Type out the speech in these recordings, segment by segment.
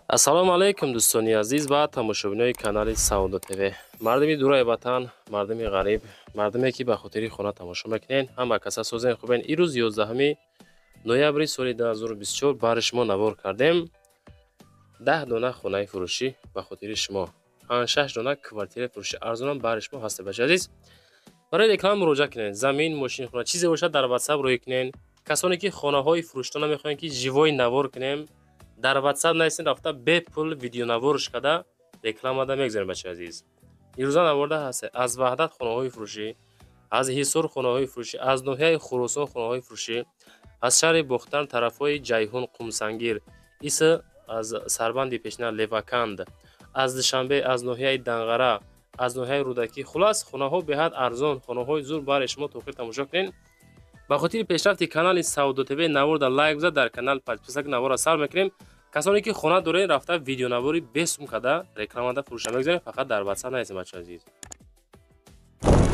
ассалому алайкум дӯстони азиз ва тамошобинони канали Саудо ТВ. Мардуми дураи ватан, мардуми ғариб, мардуме ки ба хотири хона тамошо мекунед, ҳама каса созен хубен. Ирӯз 11 ноябри соли 2024 баҳри шумо навор кардем 10 дона хонаи фурӯшӣ ба хотири шумо, 5-6 дона квартираи фурӯши арзонам баҳри шумо ҳаст бача азиз. барои реклама муроҷиат кунед. Замин, мошин, хона чизе бошад дар WhatsApp рӯй кунед. Касоне ки хонаҳои фурӯштона мехоҳанд ки живой навор кунем, дар WhatsApp найсин рафта бепул видеонаворш када рекламада мегзарем бача азиз. ирӯза наворда ҳаст аз Ваҳдат хонаҳои фурӯшӣ, аз Ҳисор хонаҳои фурӯшӣ, аз ноҳияи Хӯросон хонаҳои фурӯшӣ, аз шаҳри Бохтан тарафҳои Ҷайҳун, Қумсангир, иса аз Сарбанди Пешна, Леваканд, аз Душанбе, аз ноҳияи Данғара, аз ноҳияи Рӯдакӣ, хулас хонаҳо беҳад арзон, хонаҳои зур баҳри шумо тохир тамошо кунед. ба хотири пешрафти канали Саудо ТВ наворда лайк бизад, дар канал подписак навора сар мекунем. касоне ки хона доред рафта видеонавори 20 сум када рекламада фурӯша мегзарем, фақат дар WhatsApp наистем бача азиз.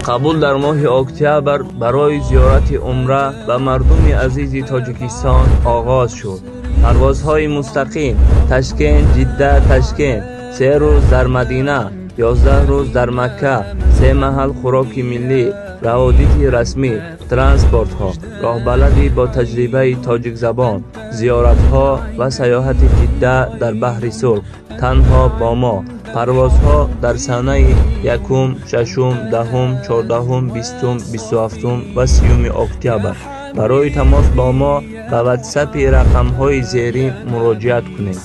қабул дар моҳи октябр барои зиёрати умра ба мардуми азизи Тоҷикистон оғоз шуд. парвозҳои мустақим Ташкент, Ҷидда, Ташкент, 3 рӯз дар Мадина, 11 рӯз дар Макка, 3 маҳал хӯроки миллӣ, раводити расмӣ, транспортҳо, роҳбалади бо таҷрибаи тоҷикзабон, зиёратҳо ва саёҳати ҷидда дар баҳри Сурх танҳо бо мо. парвозҳо дар санаи 1, 6, 10, 14, 20, 27 ва 30 октябр. барои тамос бо мо ба WhatsApp-и рақамҳои зери муроҷиат кунед.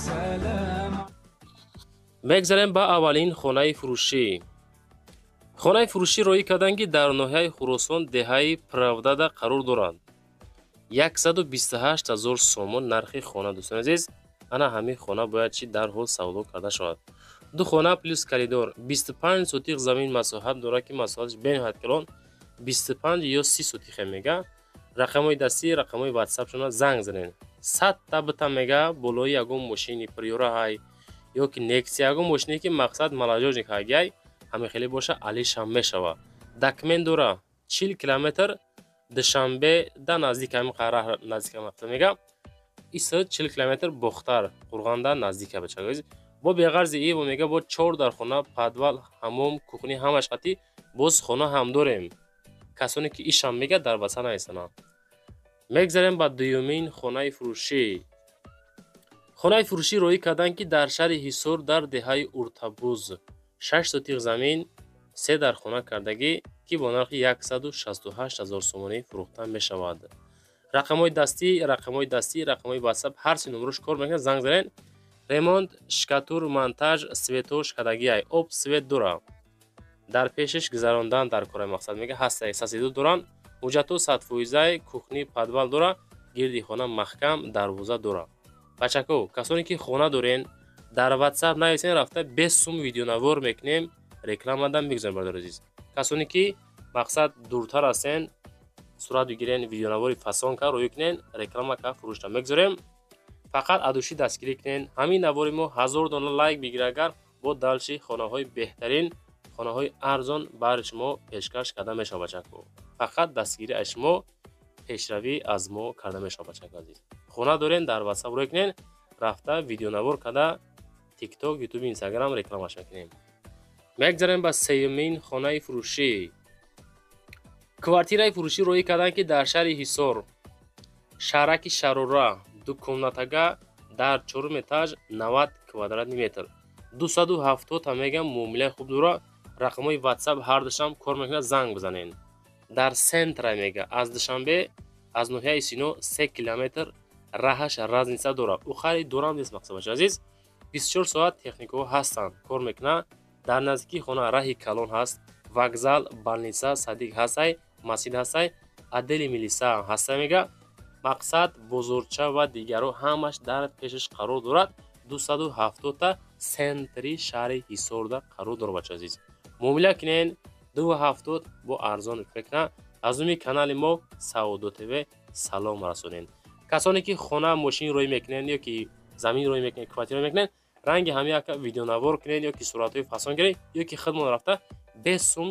мегзарем ба аввалин хонаи фурӯшӣ. хонаи фурӯшӣ роӣ карданд ки дар ноҳияи Хӯросон деҳаи Правдада қарор доранд. 128 000 сомон нархи хона. дӯстони азиз, ана ҳамин хона бояд чи дарҳол савдо карда шавад. ду хона плюс коридор, 25 сотиқ замин масоҳат дорад ки масоҳатш бениҳоят калон, 25 ё 30 сотиқе мега. рақамҳои дастӣ, рақамҳои WhatsApp шуна занг занед. 100 табта мега болои ягон мошини приёраҳай ё ки Nexia, ягон мошине ки мақсад молодёжник ҳагай ҳамихеле боша алишам мешава. документ дора 40 километр Душанбе да наздик ҳамин қара наздик мақсад мега. иса 40 километр Бохтар Қурғанда наздик бача азиз. бо беғарзи ива мега бо 4 дар хона, подвал, ҳамом, кухни ҳамаш қати боз хона ҳам дорем. касоне ки ишам мега дар ватан аистана. мегзарем ба дуюмин хонаи фурӯшӣ. хонаи фурӯшӣ роӣ карданд ки дар шаҳри Ҳисор дар деҳаи Уртабуз 6 сотиқ замин 3 дар хона кардагӣ ки бо нархи 168 000 сомонӣ фурӯхта мешавад. рақамҳои дастӣ, рақамҳои WhatsApp ҳар си номерош кор мекунад, занг занед. ремонт, шкатур, монтаж, светош кадагиай, об свет дора. дар пешиш гузарондан дар кораи мақсад мега ҳастаи сасиду доранд. ҳуҷҷату 100%, кухни, подвал дора, гирди хона маҳкам, дарвоза дора. бачако, касоне ки хона дорен дар WhatsApp нависен рафта 20 сум видеонавор мекунем, рекламада мегзарем бардор азиз. касоне ки мақсад дуртар ҳастен, сурат бигирен, видеонавори фасонка рӯй кунен, рекламака фурӯшта мегзарем. фақат адуши дастгирӣ кунен. ҳамин навори мо 1000 дона лайк бигира, агар бо далши хонаҳои беҳтарин, хонаҳои арзон баҳри шумо пешкаш карда мешавад бачако. фақат дастгирӣ аз шумо, пешравӣ аз мо карда мешавад бачако азиз. хона дорен дар WhatsApp рӯй кунен, рафта видеонавор карда TikTok, YouTube, Instagram рекламаш мекунем. мегзарем ба сеюмин хонаи фурӯшӣ. квартираи фурӯшӣ роӣ карданд ки дар шаҳри Ҳисор шаҳраки Шарора дукомнатага дар 4 этаж 90 квадратный метр 270 та мега муомилаи хуб дора. рақамҳои WhatsApp ҳар душам кор мекунад, занг бизанен. дар сентра мега аз Душанбе, аз ноҳияи Сино 3 километр раҳаш разница дора. ухари дорам нест мақсад бача азиз. 24 соат техникаҳо ҳастанд, кор мекунад. дар наздикии хона раҳи калон ҳаст, вокзал, больница, садиқ ҳастай, масҷид ҳастай, отдели милиса ҳастай мега. мақсад бозорча ва дигаро ҳамаш дар пешаш қарор дорад. 270 та сентри шаҳри Ҳисорда қарор дорад бача азиз. муомила кунен, 270 бо арзон мекунад. аз уми канали мо Саудо ТВ салом расонен. касоне ки хона мошин рӯй мекунен ё ки замин рӯй мекунен, квартира мекунен, ранги ҳамин яка видеонавор кунен ё ки суратҳои фасон гиред ё ки худмон рафта 20 сум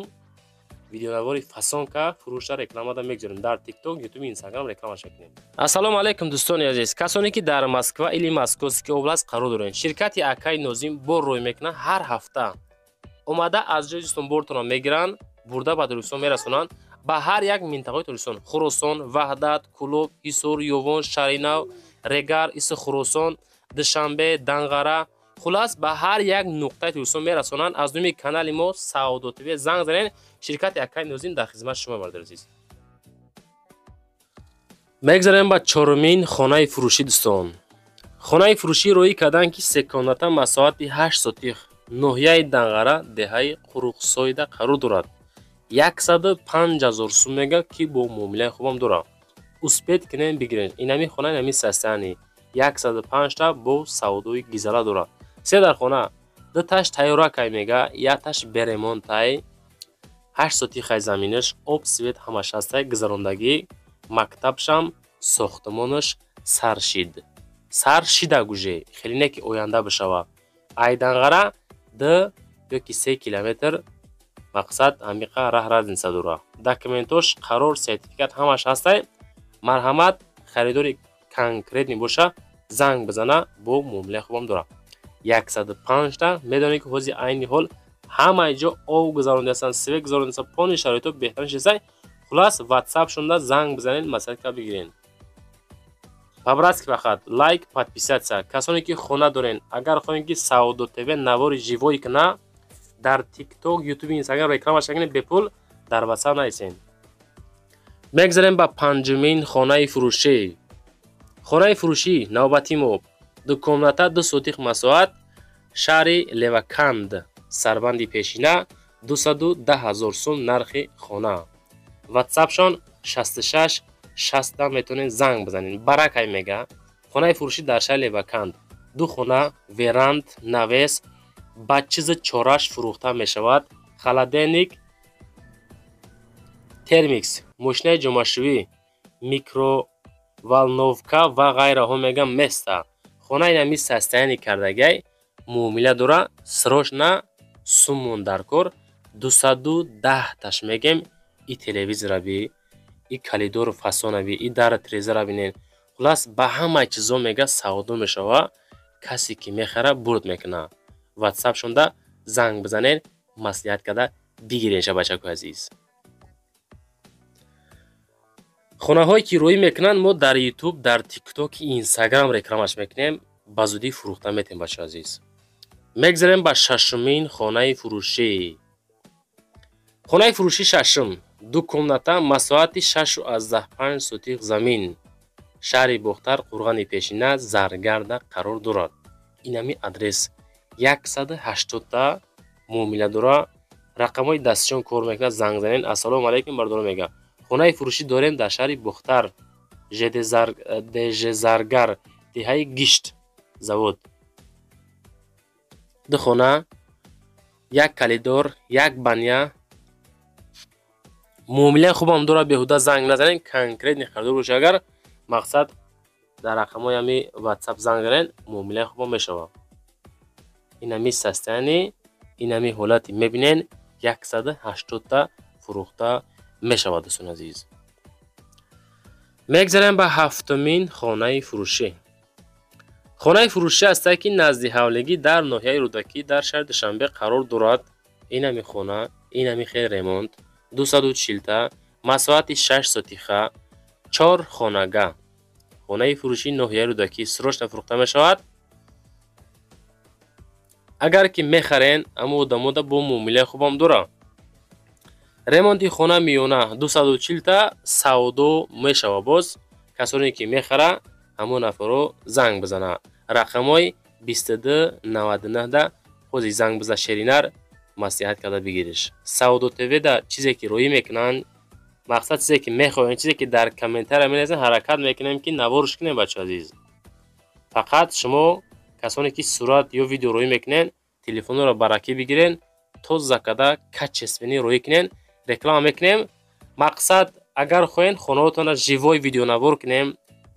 видеонавори фасонка фурӯшда рекламада мегзорем дар тикток, ютуб, инстаграм рекламаш мекунем. Ассалому алайкум дӯстони азиз. Касоне ки дар Москва или Московский област қарор дорем, ширкати Акай Нозим бор рӯй мекунад ҳар ҳафта. Омада аз ҷои дӯстон бортонро мегиранд, бурда ба туристон мерасонанд ба ҳар як минтақаи туристон: Хуросон, Ваҳдат, Кулоб, Ҳисор, Ёвон, Шаринав, Регар, Иси Хуросон, Душанбе, Данғара, хулас ба ҳар як нуқтаи туристон мерасонанд. Аз номи канали мо Саудо ТВ занг занед, ширкати Акай Нозим дар хизмат шумо бародари азиз. мегзарем ба чорумин хонаи фурӯшӣ дӯстон. хонаи фурӯшӣ рӯӣ карданд ки секоната масоати 8 сотих ноҳияи Данғара, деҳаи Қурӯқсойда қарор дорад. 150,000 сум мега ки бо муомилаи хубам дорад. Успед кинем бигирен. Инами хона инами састани 105 та бо савдои гизала дорад. Се дар хона дуташ тайёракай мега, яташ беремонтай, 8 сотихай заминаш, об, свет ҳамаш ҳастай, гузарондагӣ, мактабшам, сохтмонаш саршид. Саршида гӯже, хеле не ки оянда бишава. Ай Данғара 2 ёки 3 километр мақсад амиқа раҳ разница дора. Документош, қарор, сертификат ҳамаш ҳастай. Марҳамат, харидори конкретни боша, занг бизана, бо муомилаи хубам дора. 105 та медонед ки ҳози айни ҳол ҳамаи ҷо об гузарондаасан, свет гузарондаасан, пони шароито беҳтарин шидасай. Хулас WhatsApp шунда занг бизанед, масъалака бигирен. пабраз ки фақат лайк, подписатсия. Касоне ки хона дорен, агар хоҳем ки Саудо ТВ навори живой кна, дар тикток, ютуб, инстаграм рекламаш кунед бепул, дар WhatsApp наисен. мегзарем ба панҷумин хонаи фурӯшӣ. хонаи фурӯшӣ навбати мо дукомната 2 сотих масоат, шаҳри Леваканд, Сарбанди Пешина, 210,000 сум нархи хона. WhatsAppшон 66 60 метонед занг бизанед. Баракай мега. хонаи фурӯшӣ дар шаҳри Леваканд. 2 хона, веранд, навес, ба чизи чораш фурӯхта мешавад. Холодильник, термикс, мошинаи ҷомашӯӣ, микроволновка ва ғайраҳо мега места. хона инами састаяни кардагай, муомила дора, срочна суммон дар кор. 210 таш мегем. И телевизора би, и калидору фасона би, и дар трезора бинен. хулас ба ҳама чизо мега савдо мешава. касе ки мехара бурд мекуна. WhatsApp шунда занг бизанед, маслиҳат карда бигирен шабачакои азиз. хонаҳое ки рӯӣ мекунанд мо дар ютуб, дар тикток, инстаграм рекламаш мекунем, ба зудӣ фурӯхта метем бачаҳо азиз. мегзарем ба шашумин хонаи фурӯшӣ. хонаи фурӯшӣ шашум, 2 комната, масоати 6,5 сотих замин, шаҳри Бохтар, Қурғани Пешина, Заргарда қарор дорад. инами адрес 180 та муомила дора. рақамҳои дастишон кор мекунад, занг занед. ассалому алайкум бардор мега. хонаи фурӯшӣ дорем дар шаҳри Бохтар, ДЖ Заргар, деҳаи Гишт завод. 2 хона, 1 калидор, 1 баня. муомилаи хубам дора, беҳуда занг назанед. конкретни харидор боша, агар мақсад дар рақамҳои ами WhatsApp занг занед, муомилаи хубам мешава. инами састаяни, инами ҳолати мебинен, 180 та фурӯхта мешавад дӯстони азиз. мегзарем ба ҳафтумин хонаи фурӯшӣ. хонаи фурӯшӣ ҳастае ки назди ҳавлигӣ дар ноҳияи Рӯдакӣ дар шаҳри Душанбе қарор дорад. инами хона, инами хел ремонт, 240 та, масоати 6 сотиха, 4 хонага. хонаи фурӯшӣ ноҳияи Рӯдакӣ срочна фурӯхта мешавад. агар ки мехарен, аммо одамода бо муомилаи хубам дора. ремонти хона миёна 240 та савдо мешава. боз касоне ки мехара, ҳамон нафаро занг бизана. рақамҳои 2299 да ҳози занг биза шеринар, маслиҳат карда бигириш. Саудо ТВ да чизе ки рӯӣ мекунанд, мақсад чизе ки мехоҳем, чизе ки дар комментария менависен, ҳаракат мекунем ки наворш кунем бачаҳо азиз. фақат шумо касоне ки сурат ё видео рӯӣ мекунен, телефонро баракӣ бигирен, тоза када качеспини рӯӣ кунен, реклама мекунем. мақсад агар хоҳен хонаҳоятонро живой видеонавор кунем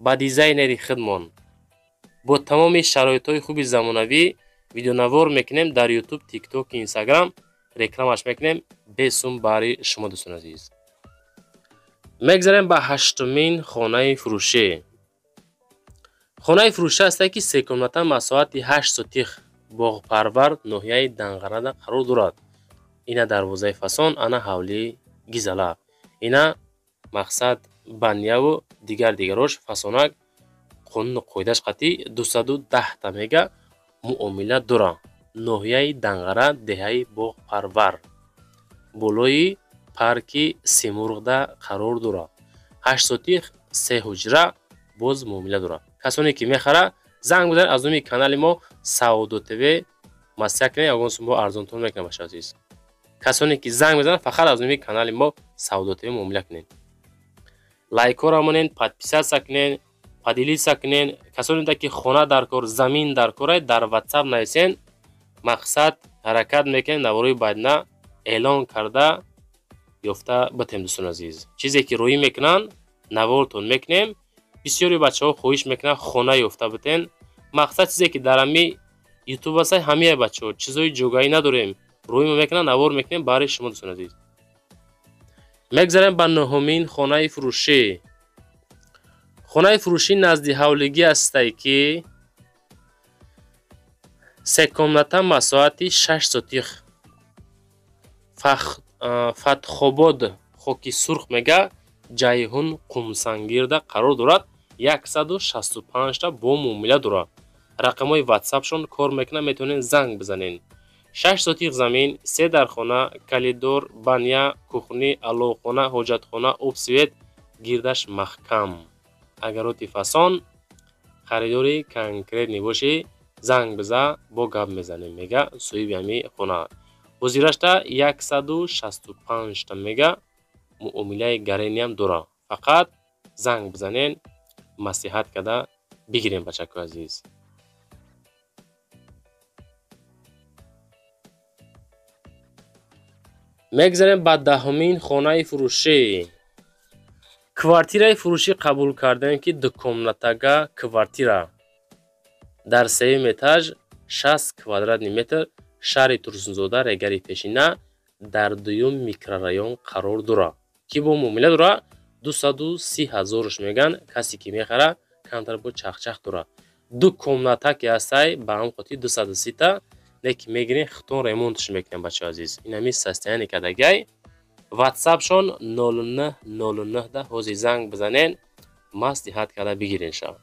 ба дизайнери худмон. бо тамоми шароитҳои хуби замонавӣ видеонавор мекунем дар YouTube, TikTok, Instagram. рекламаш мекунем бе сум баҳри шумо дӯстон азиз. мегзарем ба ҳаштумин хонаи фурӯшӣ. хонаи фурӯшӣ ҳасте ки секомната масоҳати 8 сотих боғпарвар ноҳияи Данғарада қарор дорад. ина дарвозаи фасон, ана ҳавлии гизала, ина мақсад баняву дигарош фасонак қонуну қоидаш қатӣ 210 та мега муомила дора. ноҳияи Данғара деҳаи боғпарвар болои парки Семурғда қарор дора. 8 сотих 3 ҳуҷра боз муомила дора. касоне ки мехара занг бизанед аз номи канали мо Саудо ТВ масъя кунед, ягон сумбо арзонтон мекунад баша азиз. касоне ки занг бизанед фақат аз номи канали мо Саудо ТВ муомила кунед. лайкора монен, подписатся кунед, поделиться кунед. касоне ки хона дар кор, замин дар кора, дар WhatsApp нависен. мақсад ҳаракат мекунем наворои байдна эълон карда ёфта битем дӯстон азиз. чизе ки рӯӣ мекунан навортон мекунем. бисёри бачаҳо хоҳиш мекунанд хона ёфта битен. мақсад чизе ки дар ҳами ютуб аст, ҳамаи бачаҳо чизои ҷогаӣ надорем, рӯӣ мекунанд, навор мекунем баҳри шумо дӯстон азиз. мегзарем ба нӯҳумин хонаи фурӯшӣ. хонаи фурӯшӣ назди ҳавлигӣ ҳастай ки секомната масоҳати 6 сотих фатхобод хоки сурх мега ҷайҳун қумсангирда қарор дорад. 165 та бо муомила дорад. рақамҳои WhatsApp-шон кор мекунад, метавонед занг бизанед. 6 сотих замин, 3 дархона, калидор, баня, кухни, аловхона, ҳоҷатхона, обсвет, гирдаш маҳкам. агароти фасон харидори конкретни бошӣ, занг биза, бо гап мезанем, мега соҳиби ҳами хона. ҳозирашта 165 та мега муомилаи гарениам дора. фақат занг бизанен, маслиҳат карда бигирем бачаку азиз. мегзарем ба даҳумин хонаи фурӯшӣ. квартираи фурӯшӣ қабул кардем ки дукомнатага квартира дар сеюм этаж 60 квадратни метр шаҳри Турсунзода, Регари Пешина дар дуюм микрорайон қарор дора ки бо муомила дора. 230 000 меган. касе ки мехара камтар бо чахчах дора. ду комната ки ҳастай ба ҳам хоти 230 та неки мегирем хитон ремонтш мекунем бачаҳо азиз. инами состояние кадагай. WhatsApp-шон 0909 да ҳозир занг бизанен, маслиҳат карда бигирен шав.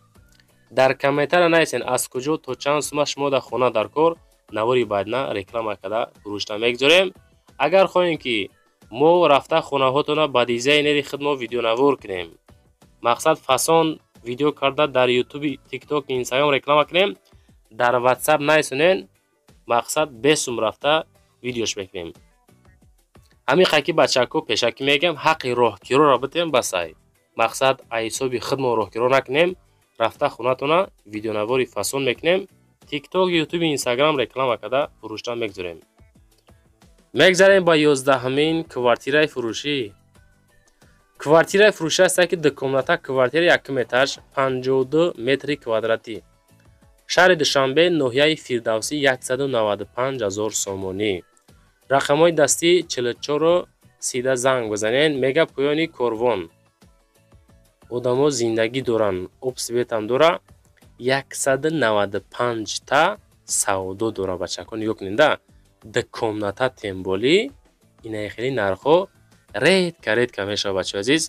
дар комментария нависен аз куҷо то чанд сума шумо да хона дар кор навори байдна реклама карда фурӯшта мегзорем. агар хоҳем ки мо рафта хонаҳотона ба дизайнери худмо видеонавор кунем, мақсад фасон видео карда дар ютуби, тикток, инстаграм реклама кунем, дар WhatsApp нависонен, мақсад бесум рафта видеош мекунем. ҳамин қайки бачаку пешакӣ мегам, ҳаққи роҳгироро битем ба сай. мақсад айсоби худмо роҳгиро накунем, рафта хонатона видеонавори фасон мекунем, тикток, ютуби, инстаграм реклама карда фурӯшта мегзорем. мегзарем ба 11-ҳамин квартираи фурӯшӣ. квартираи фурӯшӣ ҳаст ки дукомната квартира 1 этаж 52 метри квадратӣ шаҳри Душанбе, ноҳияи Фирдавсӣ 195 000 сомонӣ. рақамҳои дастӣ 44 30 занг бизанен. мега поёни корвон одамо зиндагӣ доранд, обсветам дора. 195 та савдо дора бачакон. ёкнинда дукомната темболӣ инаи хеле нархҳо редка мешава бачаҳо азиз.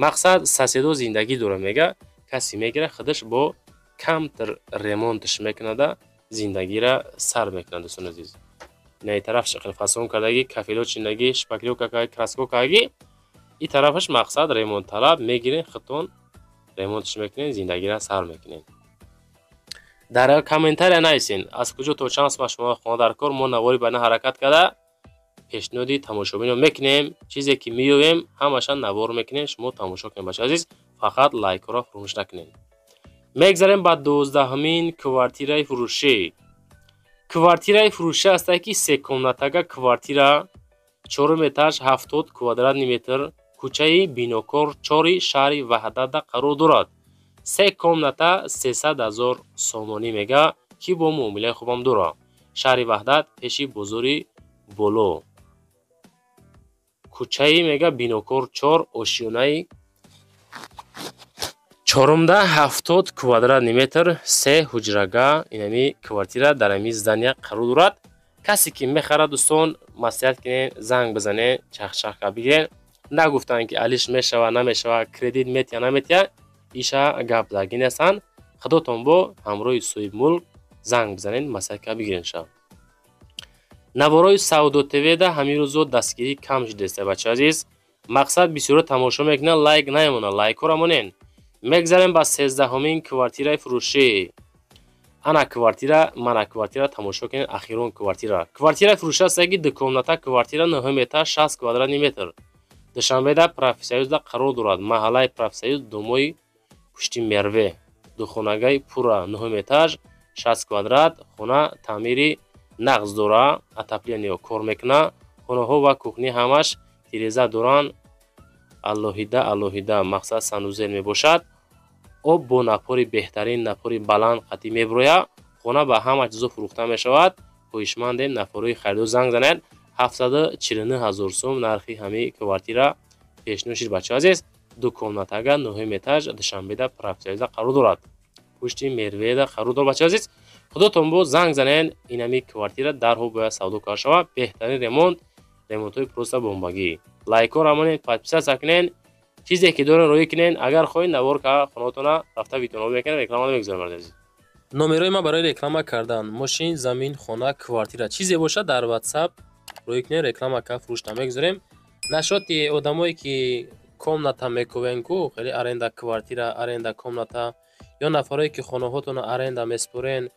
мақсад соседо зиндагӣ дора, мега касе мегира худаш бо камтар ремонтш мекунада зиндагиро сар мекунад дӯстон азиз. инаи тараф шақил фасон кардагӣ, кафело чиндагӣ, шпаклёвка кардагӣ, краско кардагӣ. ин тарафаш мақсад ремонт талаб, мегирен хитон ремонтш мекунен, зиндагиро сар мекунен. дар комментария нависен аз куҷо то чанд сума шумо хона дар кор, мо навори байна ҳаракат карда пешниҳоди тамошобинро мекунем. чизе ки меёвем ҳамаша навор мекунем, шумо тамошо кунем бачаҳо азиз. фақат лайкро фурӯмӯш накунем. мегзарем ба 12-ҳамин квартираи фурӯшӣ. квартираи фурӯшӣ ҳастай ки секомнатага квартира 4 этаж 70 квадратни метр кӯчаи Бинокор 4 шаҳри Ваҳдатда қарор дорад. 3 комната 300 000 сомонӣ мега ки бо муомилаи хубам дора. шаҳри Ваҳдат пеши бозори боло. кӯчаи мега бинокор 4 ошёнаи 470 квадрат метр 3 ҳуҷрага инами квартира дар ами здания қарор дорад. касе ки мехарад дӯстон маслиҳат кинен, занг бизанен, чахчахка бигирен. нагуфтанд ки алиш мешава намешава, кредит метия наметия, иша гап дарги нестанд. худотон бо ҳамроҳи соҳибмулк занг бизанен, маслиҳатка бигирен. ша наворои Саудо ТВ да ҳамин рӯзо дастгирӣ кам шудест. бачаи азиз, мақсад бисёро тамошо мекунанд, лайк наемонанд, лайкҳоро монен. мегзарем ба 13-ҳамин квартираи фурӯшӣ. ана квартира тамошо кинед. ахирон квартираи фурӯши астаги дукомната квартира 9 этаж 60 квадрат метр душанбеда профсоюзда қарор дорад. маҳаллаи профсоюз думои пушти мерве. духонагаи пура 9 этаж 60 квадрат. хона таъмири нағз дора, отопление кор мекуна. хонаҳо ва кухни ҳамаш тиреза доранд. аллоҳида мақсад санузел мебошад. об бо напори беҳтарин, напори баланд қатъӣ меброя. хона ба ҳама чизо фурӯхта мешавад. хоҳишмандем нафарои харидор занг занед. 749 000 сум нархи ҳамин квартира пешниҳод шид. бачаи азиз, дукомнатага 9 этаж душанбеда профсоюзда қарор дорад. пушти мерведа қарор дорад. бачаи азиз, худотон бо занг занен. ин ҳамин квартира дарҳо бояд савдо карда шавад. беҳтарин ремонтҳои просто бомбагӣ. лайкҳоро монен, подписатсия кунен, чизе ки дорен роӣ кунен. агар хоҳед наворка хонаотона рафта видеонамо мекунем, реклама намегузорем. азиз, номерои ма барои реклама кардан мошин, замин, хона, квартира чизе бошад дар WhatsApp роӣ кунен, реклама ка фурӯш намегузорем. нашоти одамое ки комната мекувен ку хеле аренда квартира, аренда комната, ё нафаре ки хонаҳотона аренда меспорен,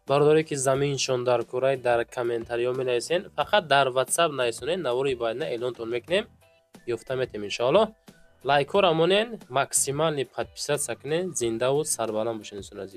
бародаре ки заминшон дар кураи дар комментариё менависен, фақат дар WhatsApp нависонен, навори байна эълонтон мекунем, ёфта метем иншоалло. лайкҳоро монен, максимални подписатсия кунен. зиндаву сарбаланд бошед.